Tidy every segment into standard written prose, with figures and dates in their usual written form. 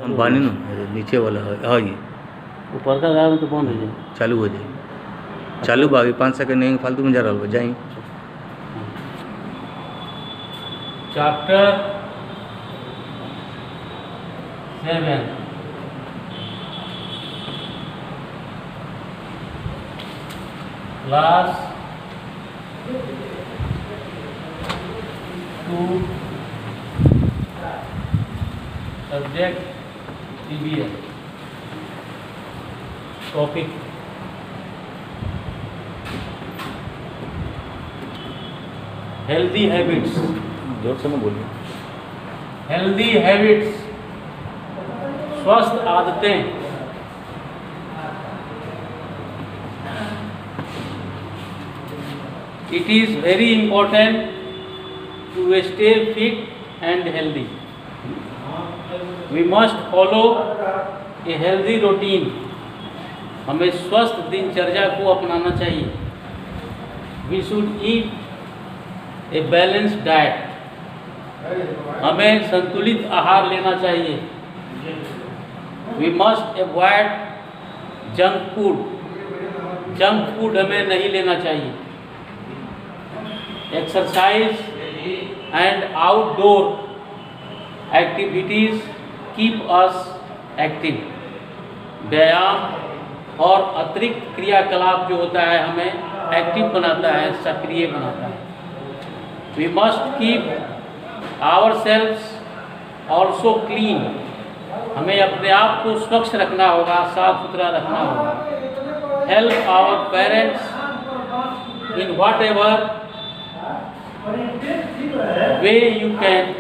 हम बानी ना नीचे वाला है, हाँ ये ऊपर का गाना तो बंद हो जाए, चालू हो जाए। चालू बाकी 5 सेकंड नहीं फालतू में जा रहा हो जाए। Chapter 7 class 2 subject CBS topic healthy habits. जोर से मैं बोलिए। हेल्दी हैबिट्स स्वस्थ आदतें it is very important to stay fit and healthy. We must follow a healthy routine. हमें स्वस्थ दिनचर्या को अपनाना चाहिए। We should eat a balanced diet. हमें संतुलित आहार लेना चाहिए। We must avoid junk food. Junk food हमें नहीं लेना चाहिए। Exercise and outdoor activities keep us active. व्यायाम और अतिरिक्त क्रियाकलाप जो होता है हमें एक्टिव बनाता है, सक्रिय बनाता है। We must keep ourselves also clean. हमें अपने आप को स्वच्छ रखना होगा, साफ सुथरा रखना होगा। Help our parents in whatever way you can.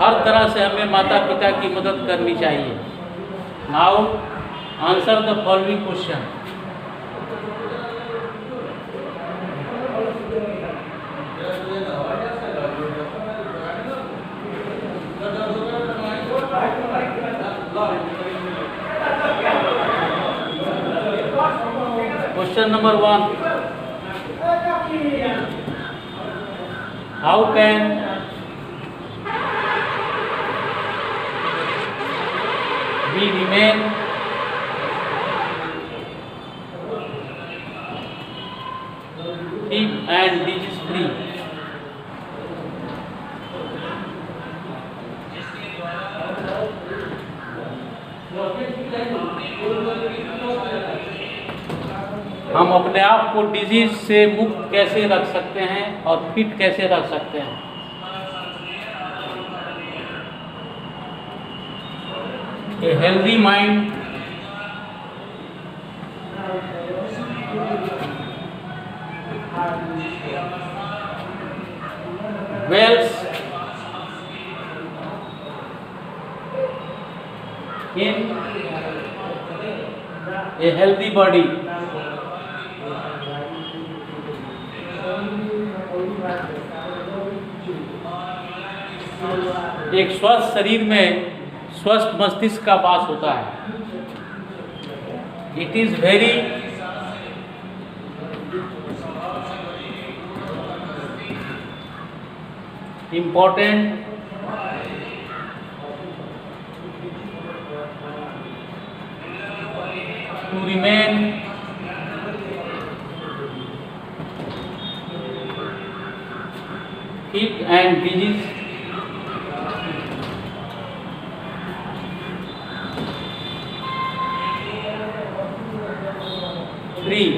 हर तरह से हमें माता पिता की मदद करनी चाहिए। Now answer the following question. Question number 1. How can we remain fit and disease free? हम अपने आप को डिजीज से मुक्त कैसे रख सकते हैं और फिट कैसे रख सकते हैं? A healthy mind dwells in a healthy body. एक स्वस्थ शरीर में स्वस्थ मस्तिष्क का वास होता है। It is very important to remain fit and disease free.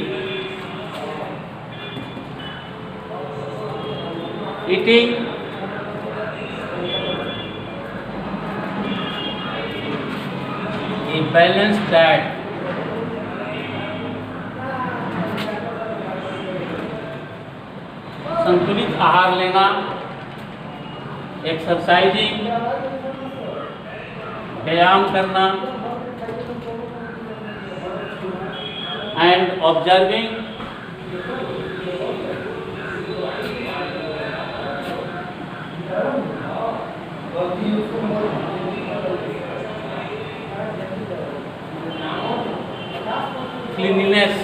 Eating a balanced diet. संतुलित आहार लेना, एक्सरसाइजिंग, व्यायाम करना and observing cleanliness.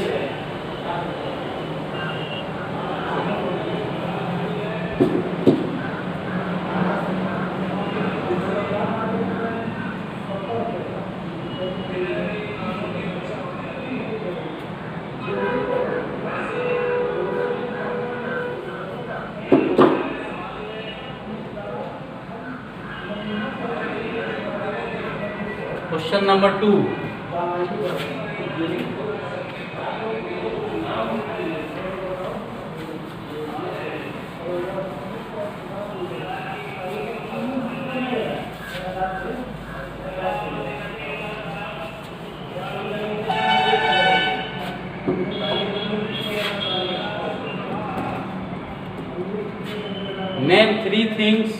Question number 2, name 3 things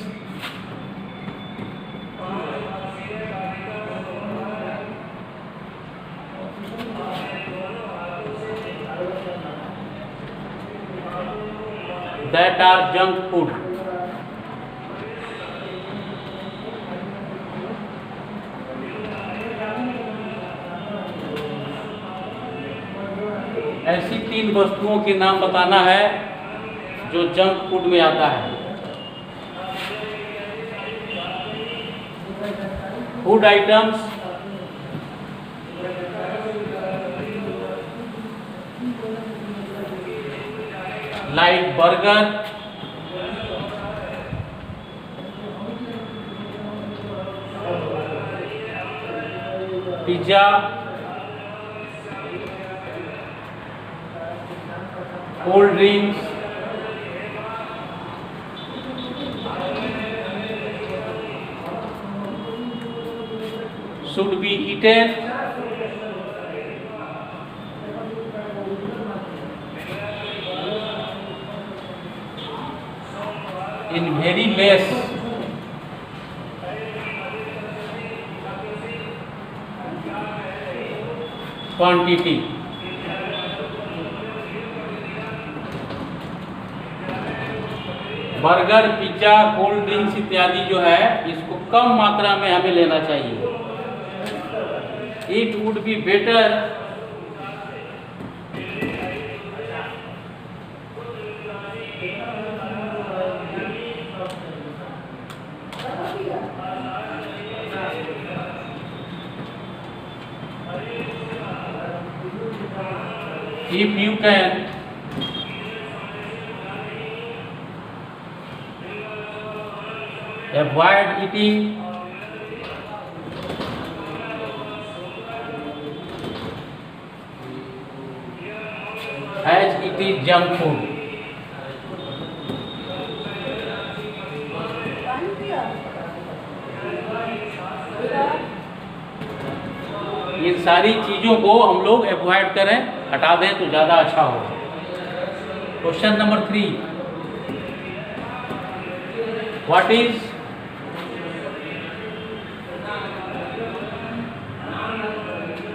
that are junk food. ऐसी 3 वस्तुओं के नाम बताना है जो जंक फूड में आता है। Food items like burger, pizza, cold drinks, should be eaten in very less quantity. Burger, pizza, cold drinks इत्यादि जो है इसको कम मात्रा में हमें लेना चाहिए। It would be better if you can avoid eating as it is junk food. इन सारी चीज़ों को हम लोग अवॉइड करें, हटा दें तो ज़्यादा अच्छा हो। Question number 3, what is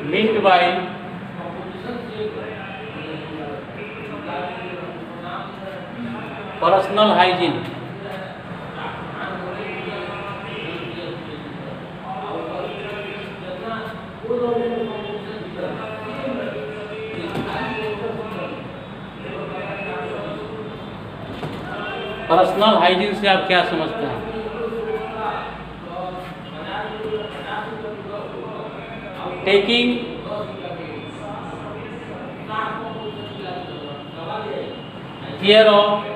meant by personal hygiene? Personal hygiene से आप क्या समझते हैं? Taking care of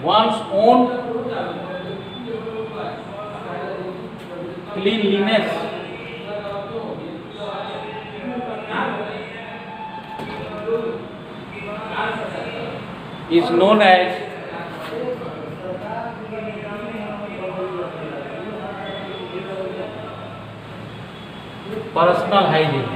one's own cleanliness is known as personal hygiene.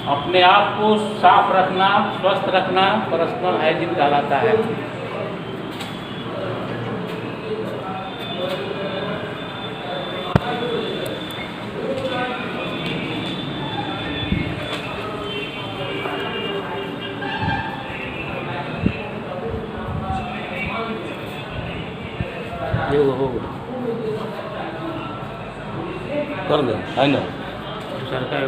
अपने आप को साफ रखना, स्वस्थ रखना पर्सनल हाइजीन कहलाता है। ये हो कर दे है ना सरकार